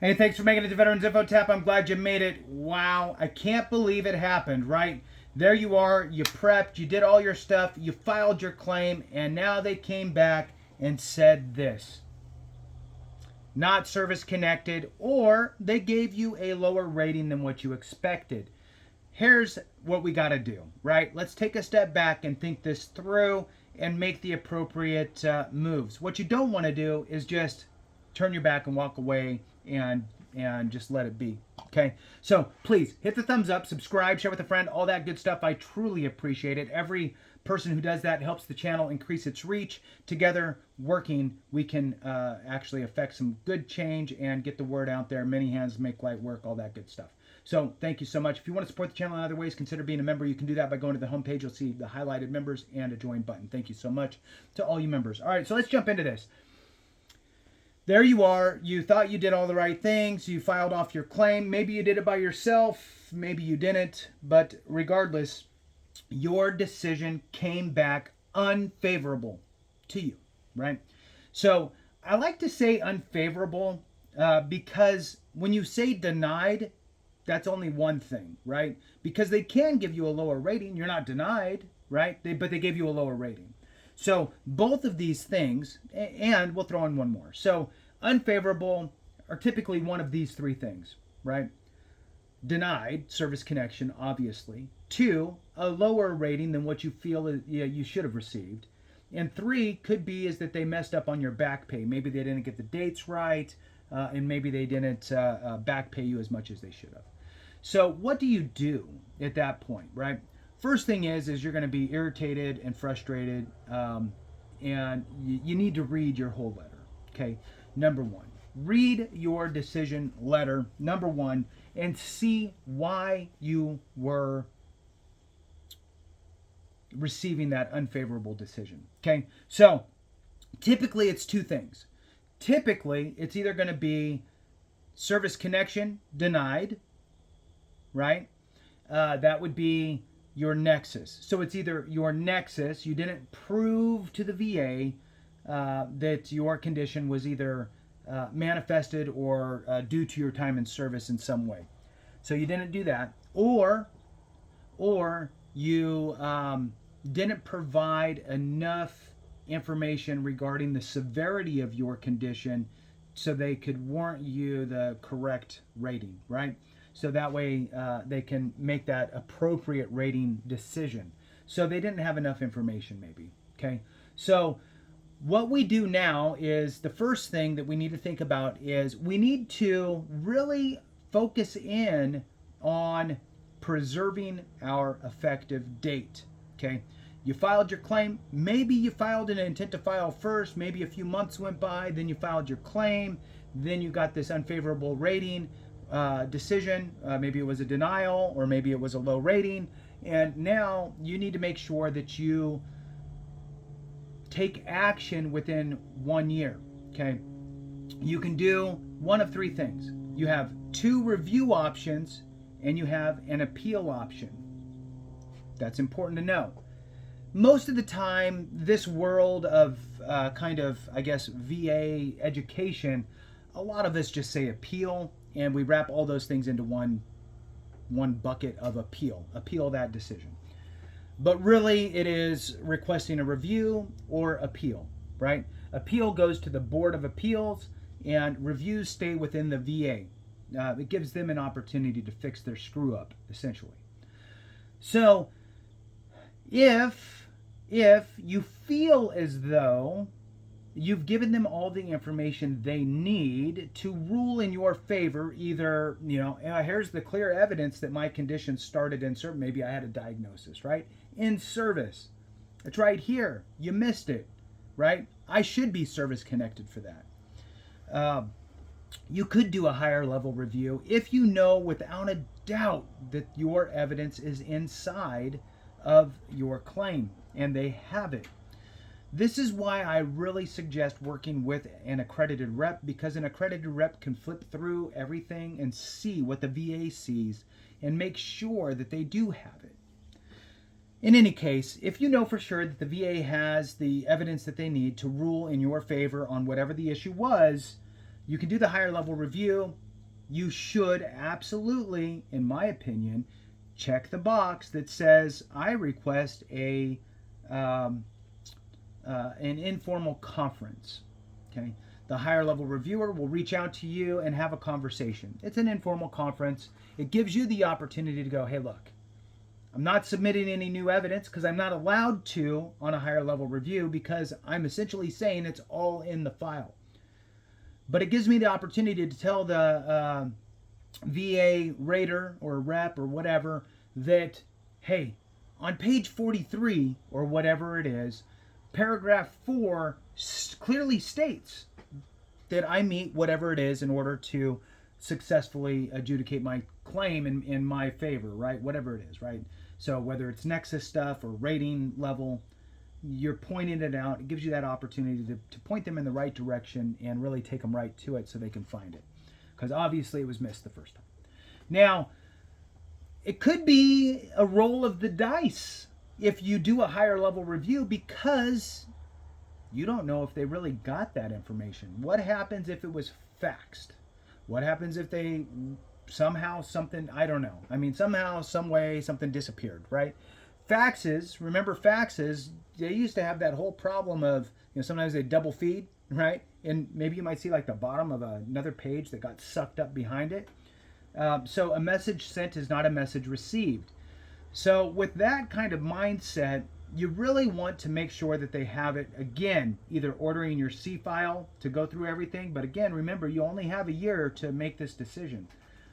Hey, thanks for making it to Veterans Info Tap. I'm glad you made it. Wow, I can't believe it happened, right? There you are, you prepped, you did all your stuff, you filed your claim, and now they came back and said this: not service connected, or they gave you a lower rating than what you expected. Here's what we got to do, right? Let's take a step back and think this through and make the appropriate moves. What you don't want to do is just turn your back and walk away and just let it be. Okay, so please hit the thumbs up, subscribe, share with a friend, all that good stuff. I truly appreciate it. Every person who does that helps the channel increase its reach. Together, working, we can actually affect some good change and get the word out there. Many hands make light work, all that good stuff. So thank you so much. If you want to support the channel in other ways, consider being a member. You can do that by going to the homepage. You'll see the highlighted members and a join button. Thank you so much to all you members. All right, so let's jump into this. There you are. You thought you did all the right things. You filed off your claim. Maybe you did it by yourself. Maybe you didn't. But regardless, your decision came back unfavorable to you, right? So I like to say unfavorable because when you say denied, that's only one thing, right? Because they can give you a lower rating. You're not denied, right? But they gave you a lower rating. So both of these things, and we'll throw in one more. So unfavorable are typically one of these three things, right? Denied, service connection, obviously. 2, a lower rating than what you feel you should have received. And 3 could be is that they messed up on your back pay. Maybe they didn't get the dates right, and maybe they didn't back pay you as much as they should have. So what do you do at that point, right? First thing is you're going to be irritated and frustrated, and you need to read your whole letter. Okay, number one, read your decision letter, number one, and see why you were receiving that unfavorable decision. Okay, so typically it's two things. Typically, it's either going to be service connection denied, right? That would be your nexus. So it's either your nexus, you didn't prove to the VA that your condition was either manifested or due to your time in service in some way. So you didn't do that, or you didn't provide enough information regarding the severity of your condition so they could warrant you the correct rating, right? So that way they can make that appropriate rating decision. So they didn't have enough information maybe, okay? So what we do now is the first thing that we need to think about is we need to really focus in on preserving our effective date, okay? You filed your claim. Maybe you filed an intent to file first. Maybe a few months went by. Then you filed your claim. Then you got this unfavorable rating decision. Maybe it was a denial or maybe it was a low rating. And now you need to make sure that you take action within 1 year. Okay. You can do one of three things. You have 2 review options and you have an appeal option. That's important to know. Most of the time, this world of kind of, I guess, VA education, a lot of us just say appeal, and we wrap all those things into one bucket of appeal that decision. But really, it is requesting a review or appeal, right? Appeal goes to the Board of Appeals, and reviews stay within the VA. It gives them an opportunity to fix their screw up, essentially. So, if you feel as though you've given them all the information they need to rule in your favor, either, here's the clear evidence that my condition started in service. Maybe I had a diagnosis, right? In service. It's right here. You missed it, right? I should be service connected for that. You could do a higher level review if you know without a doubt that your evidence is inside of your claim and they have it. This is why I really suggest working with an accredited rep, because an accredited rep can flip through everything and see what the VA sees and make sure that they do have it. In any case, if you know for sure that the VA has the evidence that they need to rule in your favor on whatever the issue was, you can do the higher level review, you should absolutely, in my opinion, check the box that says I request an informal conference. Okay, the higher level reviewer will reach out to you and have a conversation. It's an informal conference. It gives you the opportunity to go, hey, look, I'm not submitting any new evidence because I'm not allowed to on a higher level review because I'm essentially saying it's all in the file. But it gives me the opportunity to tell the VA rater or rep or whatever that, hey, on page 43 or whatever it is, paragraph 4 clearly states that I meet whatever it is in order to successfully adjudicate my claim in my favor, right? Whatever it is, right? So whether it's nexus stuff or rating level, you're pointing it out. It gives you that opportunity to point them in the right direction and really take them right to it so they can find it. Because obviously it was missed the first time. Now, it could be a roll of the dice if you do a higher level review because you don't know if they really got that information. What happens if it was faxed? What happens if they somehow something, I don't know. I mean, somehow, some way, something disappeared, right? Faxes, remember faxes, they used to have that whole problem of, sometimes they double feed, right? And maybe you might see like the bottom of another page that got sucked up behind it. So a message sent is not a message received. So with that kind of mindset, you really want to make sure that they have it, again, either ordering your C file to go through everything. But again, remember, you only have a year to make this decision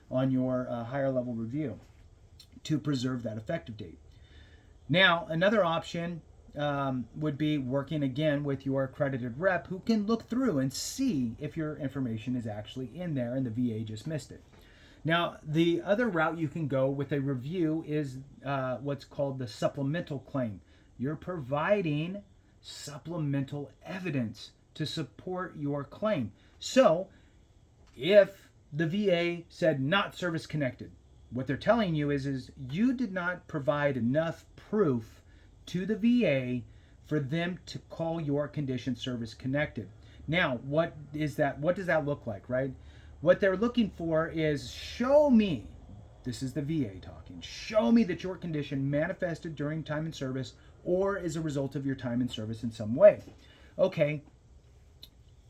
on your higher level review to preserve that effective date. Now, another option would be working again with your accredited rep who can look through and see if your information is actually in there and the VA just missed it. Now, the other route you can go with a review is what's called the supplemental claim. You're providing supplemental evidence to support your claim. So, if the VA said not service connected, what they're telling you is you did not provide enough proof to the VA for them to call your condition service connected. Now, what is that? What does that look like, right? What they're looking for is show me, this is the VA talking, show me that your condition manifested during time in service or is a result of your time in service in some way. Okay,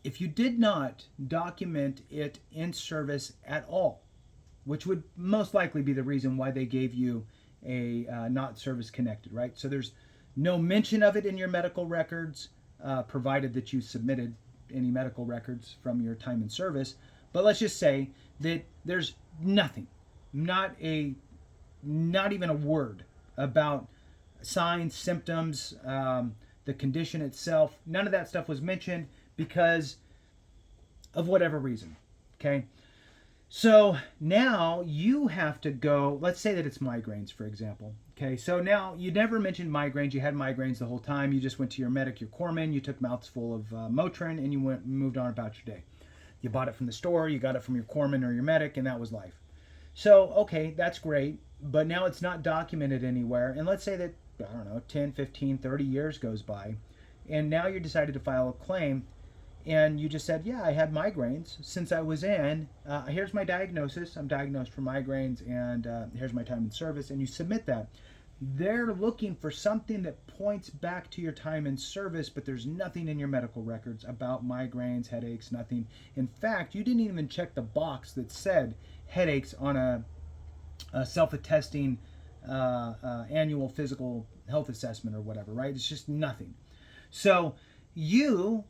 if you did not document it in service at all, which would most likely be the reason why they gave you a not service connected, right? So there's no mention of it in your medical records, provided that you submitted any medical records from your time in service. But let's just say that there's nothing, not even a word about signs, symptoms, the condition itself. None of that stuff was mentioned because of whatever reason, okay? So now you have to go, let's say that it's migraines, for example. Okay, so now you never mentioned migraines. You had migraines the whole time. You just went to your medic, your corpsman, you took mouthful of Motrin, and you moved on about your day. You bought it from the store, you got it from your corpsman or your medic, and that was life. So, okay, that's great, but now it's not documented anywhere. And let's say that, I don't know, 10, 15, 30 years goes by, and now you decided to file a claim, and you just said, yeah, I had migraines since I was in. Here's my diagnosis. I'm diagnosed for migraines, and here's my time in service. And you submit that. They're looking for something that points back to your time in service, but there's nothing in your medical records about migraines, headaches, nothing. In fact, you didn't even check the box that said headaches on a self-attesting annual physical health assessment or whatever, right? It's just nothing. So you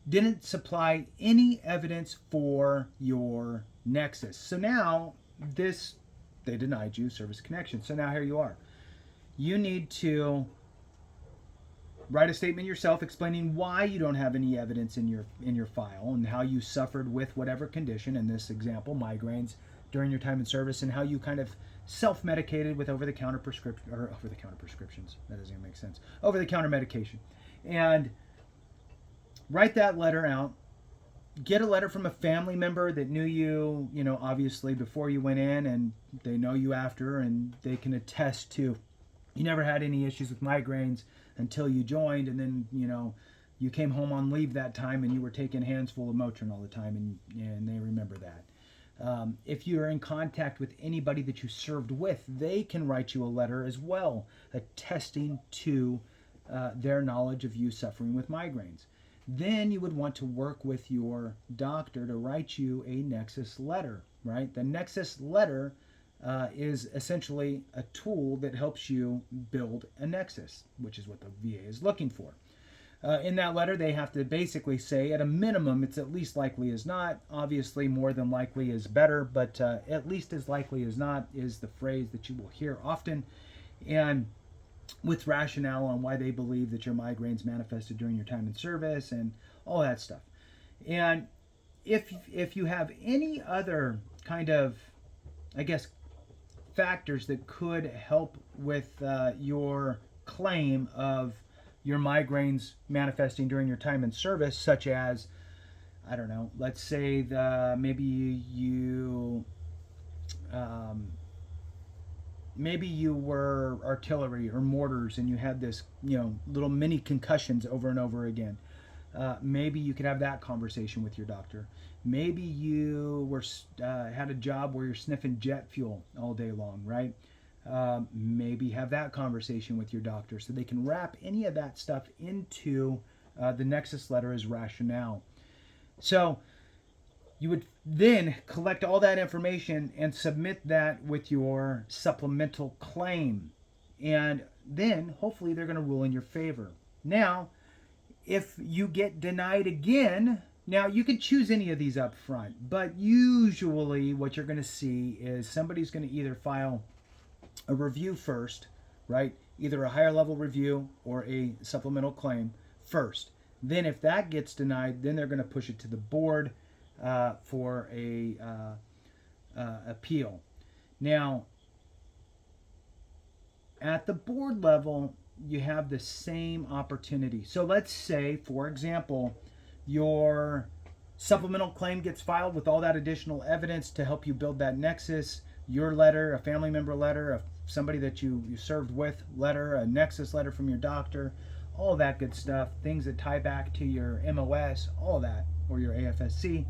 didn't supply any evidence for your nexus. So now they denied you service connection. So now here you are. You need to write a statement yourself explaining why you don't have any evidence in your file and how you suffered with whatever condition, in this example, migraines, during your time in service, and how you kind of self-medicated with over-the-counter prescriptions. That doesn't even make sense. Over-the-counter medication. And write that letter out. Get a letter from a family member that knew you, obviously before you went in, and they know you after, and they can attest to you never had any issues with migraines until you joined, and then, you came home on leave that time and you were taking hands full of Motrin all the time, and they remember that. If you're in contact with anybody that you served with, they can write you a letter as well, attesting to their knowledge of you suffering with migraines. Then you would want to work with your doctor to write you a nexus letter, right? The nexus letter is essentially a tool that helps you build a nexus, which is what the VA is looking for. In that letter, they have to basically say, at a minimum, it's at least likely as not. Obviously, more than likely is better, but at least as likely as not is the phrase that you will hear often. And with rationale on why they believe that your migraines manifested during your time in service and all that stuff. And if you have any other kind of, I guess, factors that could help with your claim of your migraines manifesting during your time in service, such as, I don't know, let's say maybe you were artillery or mortars and you had this, little mini concussions over and over again. Maybe you could have that conversation with your doctor. Maybe you had a job where you're sniffing jet fuel all day long, right? Maybe have that conversation with your doctor so they can wrap any of that stuff into the nexus letter as rationale. So you would then collect all that information and submit that with your supplemental claim. And then hopefully they're going to rule in your favor. Now, if you get denied again, now you can choose any of these up front, but usually what you're going to see is somebody's going to either file a review first, right? Either a higher level review or a supplemental claim first. Then if that gets denied, then they're going to push it to the board for a appeal. Now, at the board level, you have the same opportunity. So let's say, for example, your supplemental claim gets filed with all that additional evidence to help you build that nexus, your letter, a family member letter, somebody that you served with letter, a nexus letter from your doctor, all that good stuff, things that tie back to your MOS, all that, or your AFSC,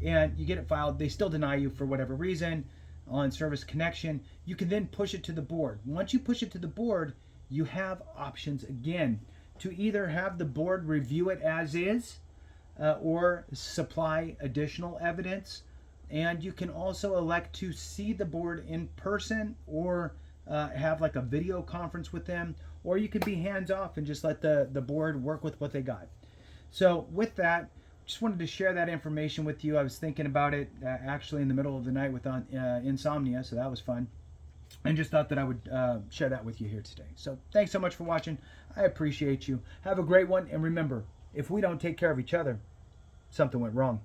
and you get it filed. They still deny you for whatever reason on service connection. You can then push it to the board. Once you push it to the board, you have options again to either have the board review it as is or supply additional evidence. And you can also elect to see the board in person or have like a video conference with them, or you can be hands off and just let the board work with what they got. So with that, just wanted to share that information with you. I was thinking about it actually in the middle of the night with insomnia, so that was fun. And just thought that I would share that with you here today. So thanks so much for watching. I appreciate you. Have a great one. And remember, if we don't take care of each other, something went wrong.